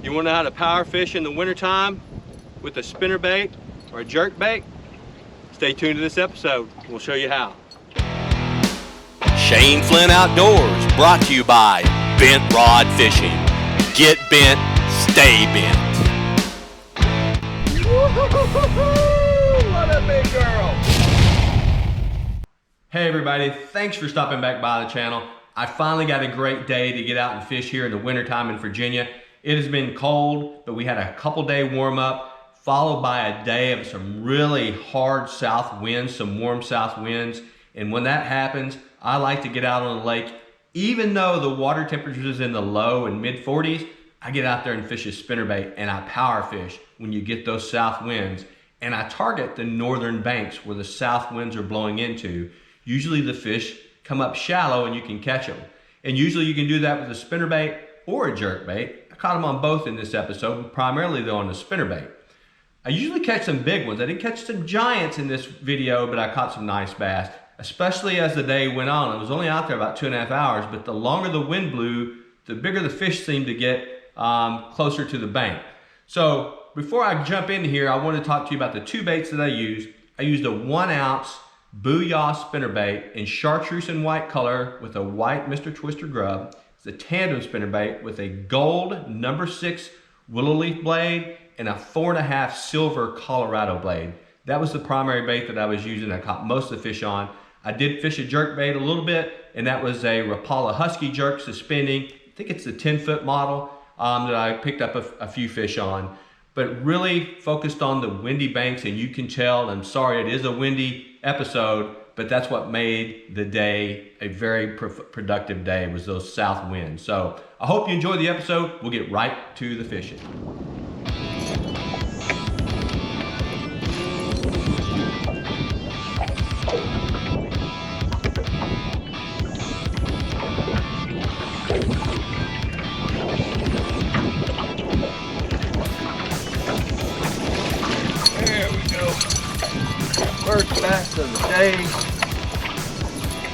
You want to know how to power fish in the wintertime with a spinnerbait or a jerkbait? Stay tuned to this episode. We'll show you how. Shane Flynn Outdoors, brought to you by Bent Rod Fishing. Get bent, stay bent. What a big girl! Hey everybody, thanks for stopping back by the channel. I finally got a great day to get out and fish here in the wintertime in Virginia. It has been cold, but we had a couple day warm up, followed by a day of some really hard south winds, some warm south winds. And when that happens, I like to get out on the lake. Even though the water temperature is in the low and mid 40s, I get out there and fish a spinnerbait and I power fish when you get those south winds. And I target the northern banks where the south winds are blowing into. Usually the fish come up shallow and you can catch them. And usually you can do that with a spinnerbait or a jerkbait. I caught them on both in this episode, primarily though on the spinnerbait. I usually catch some big ones. I didn't catch some giants in this video, but I caught some nice bass, especially as the day went on. I was only out there about 2.5 hours, but the longer the wind blew, the bigger the fish seemed to get closer to the bank. So before I jump in here, I want to talk to you about the two baits that I used. I used a 1 ounce Booyah spinnerbait in chartreuse and white color with a white Mr. Twister grub. It's a tandem spinnerbait with a gold number 6 willow leaf blade and a 4.5 silver Colorado blade. That was the primary bait that I was using. I caught most of the fish on. I did fish a jerkbait a little bit, and that was a Rapala Husky jerk suspending. I think it's the 10-foot model that I picked up a few fish on. But really focused on the windy banks, and you can tell, I'm sorry, it is a windy episode, but that's what made the day a very productive day, was those south winds. So I hope you enjoy the episode. We'll get right to the fishing. There we go. First bass of the day.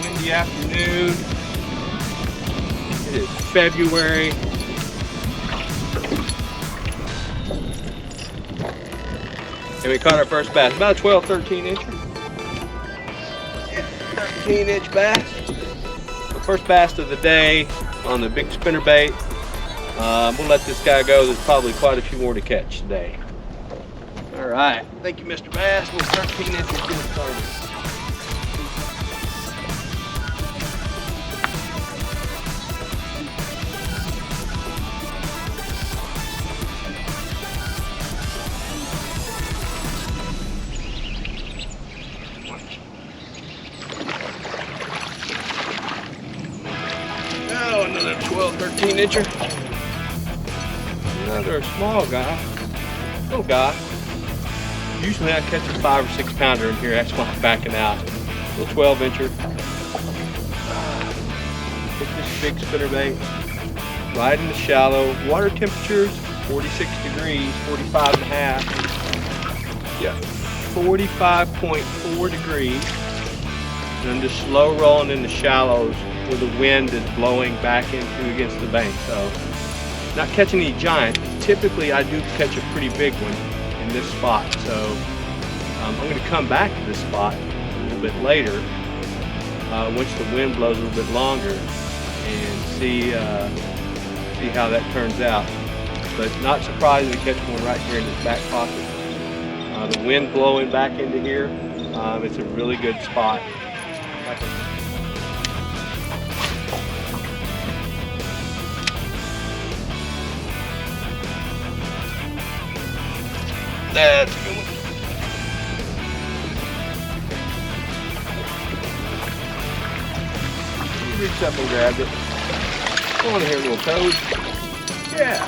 Windy afternoon. It is February. And we caught our first bass, about a 12, 13 incher. 13 inch bass. The first bass of the day on the big spinnerbait. We'll let this guy go. There's probably quite a few more to catch today. All right, thank you, Mr. Bass. We'll 13 inches get it started. Oh, another 12, 13 incher. Another small guy. Little guy. Usually I catch a 5 or 6 pounder in here. That's why I'm backing out. Little 12 incher. Hit this big spinnerbait. Right in the shallow. Water temperatures 46 degrees, 45 and a half. Yeah, 45.4 degrees. And I'm just slow rolling in the shallows where the wind is blowing back into against the bank. So not catching any giants. Typically I do catch a pretty big one in this spot, so I'm going to come back to this spot a little bit later once the wind blows a little bit longer and see how that turns out. But not surprised to catch one right here in this back pocket. The wind blowing back into here, it's a really good spot. That's a good one. He reached up and grabbed it. Go on here, little toad. Yeah.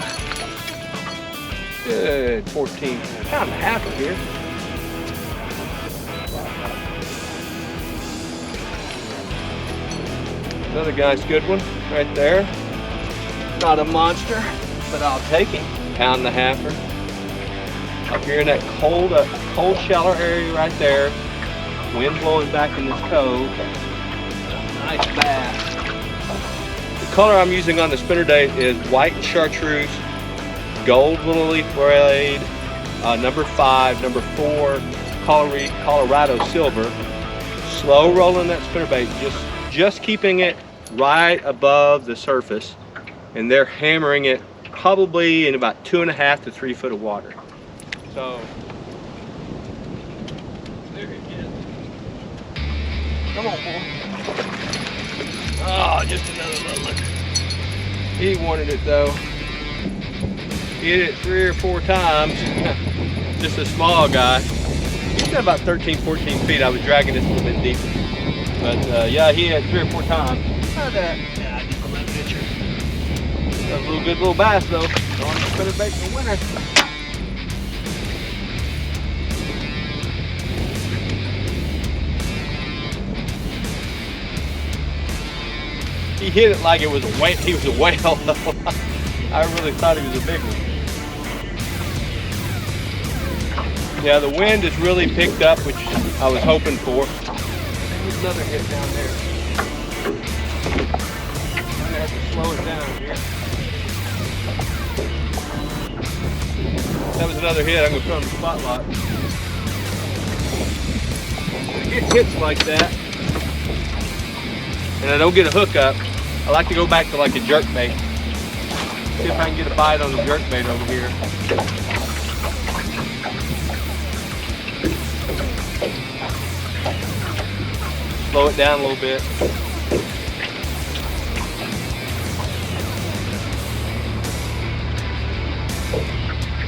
Good. 14 pound and a half in here. Another guy's good one right there. Not a monster, but I'll take him. Pound and a halfer. Up here in that cold shallow area right there. Wind blowing back in this cove. Nice bass. The color I'm using on the spinnerbait is white and chartreuse gold little leaf braid, number 5, number 4, Colorado silver. Slow rolling that spinnerbait, just keeping it right above the surface, and they're hammering it probably in about 2.5 to 3 foot of water. So there it is. Come on, boy. Oh, just another little one. He wanted it though. He hit it 3 or 4 times. Just a small guy. He's got about 13, 14 feet. I was dragging this a little bit deeper. But yeah, he had 3 or 4 times. How'd that? Yeah, just 11 incher. Got a little good little bass though. On the spinnerbait in the winter. He hit it like it was a whale. He was a whale. I really thought he was a big one. Yeah, the wind has really picked up, which I was hoping for. There's another hit down there. I'm gonna have to slow it down here. That was another hit. I'm gonna put on the spotlight. When it gets hits like that, and I don't get a hook up, I like to go back to like a jerkbait. See if I can get a bite on the jerkbait over here. Slow it down a little bit.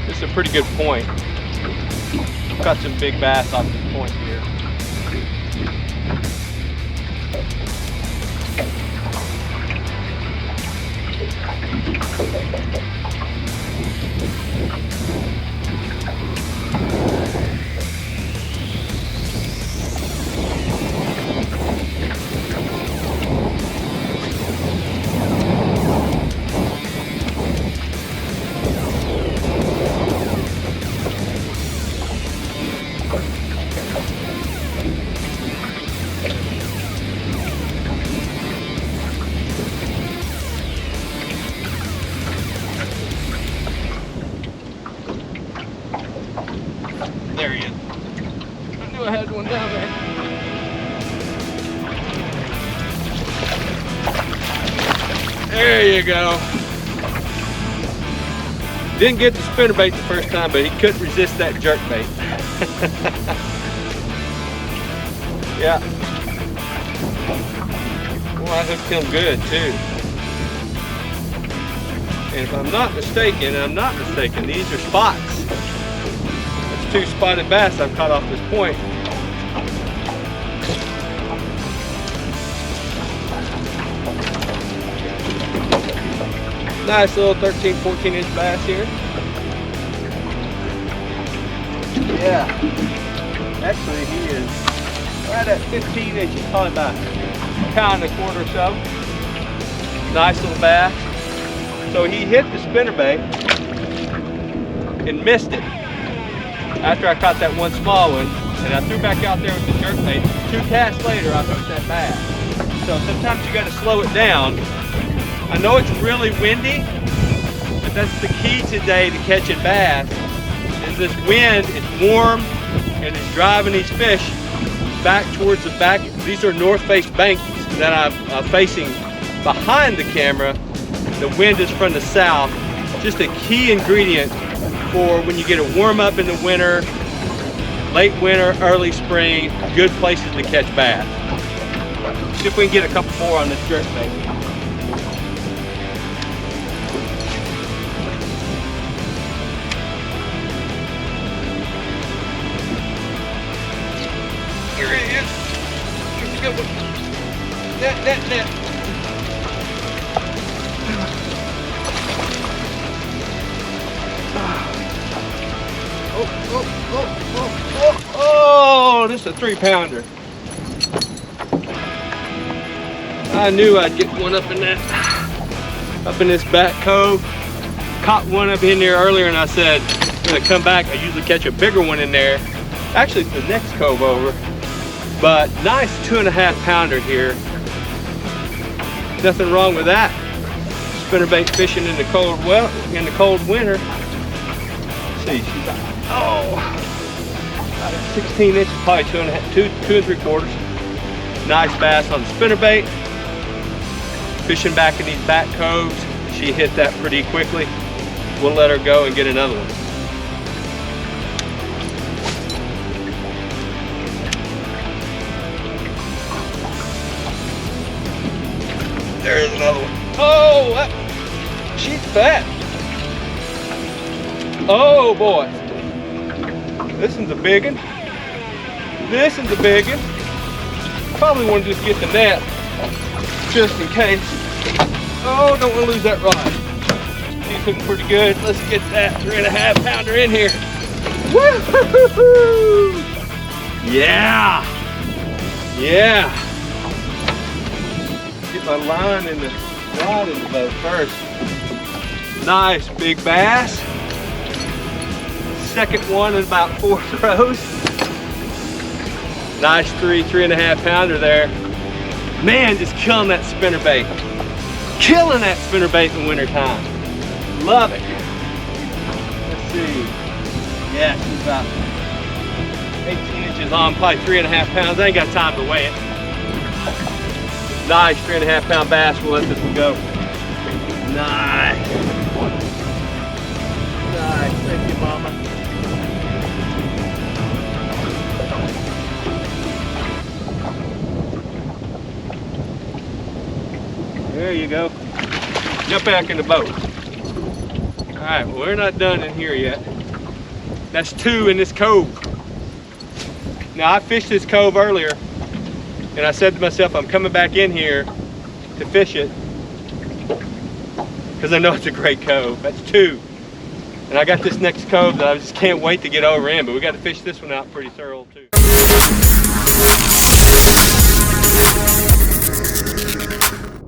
This is a pretty good point. Got some big bass off this point here. There he is. I knew I had one down there. There you go. Didn't get the spinnerbait the first time, but he couldn't resist that jerkbait. Yeah. Well, I hooked him good too. And if I'm not mistaken, these are spots. 2 spotted bass I've caught off this point. Nice little 13, 14 inch bass here. Yeah. Actually, he is right at 15 inches, probably about 1.25 pounds or so. Nice little bass. So he hit the spinnerbait and missed it. After I caught that one small one, and I threw back out there with the jerkbait, 2 casts later, I hooked that bass. So sometimes you got to slow it down. I know it's really windy, but that's the key today to catching bass. Is this wind is warm and it's driving these fish back towards the back. These are north face banks that I'm facing behind the camera. The wind is from the south. Just a key ingredient for when you get a warm up in the winter, late winter, early spring, good places to catch bass. See if we can get a couple more on this jerkbait. Here it is. Here's a good one. Net. Oh, this is a 3-pounder. I knew I'd get one up in this back cove. Caught one up in there earlier and I said, I'm gonna come back. I usually catch a bigger one in there. Actually, it's the next cove over. But nice 2.5-pounder here. Nothing wrong with that. Spinnerbait fishing in the cold winter. see, she's about, about 16 inches, probably 2 3/4. Nice bass on the spinnerbait. Fishing back in these back coves. She hit that pretty quickly. We'll let her go and get another one. There's another one. Oh, she's fat. Oh boy. This one's a big one. This one's a big one. Probably want to just get the net just in case. Oh, don't want to lose that rod. She's hooking pretty good. Let's get that 3.5 pounder in here. Woo-hoo-hoo-hoo! Yeah. Yeah. Get my line and the rod in the boat first. Nice big bass. Second one in about 4 throws. Nice 3.5 pounder there. Man, just killing that spinnerbait. Killing that spinnerbait in the wintertime. Love it. Let's see. Yeah, she's about 18 inches long, probably 3.5 pounds. I ain't got time to weigh it. Nice 3.5 pound bass. We'll let this one go. Nice. Nice. Thank you, Mama. There you go. Jump back in the boat. All right, well, we're not done in here yet. That's 2 in this cove. Now, I fished this cove earlier, and I said to myself, I'm coming back in here to fish it because I know it's a great cove. That's 2. And I got this next cove that I just can't wait to get over in, but we got to fish this one out pretty thorough too.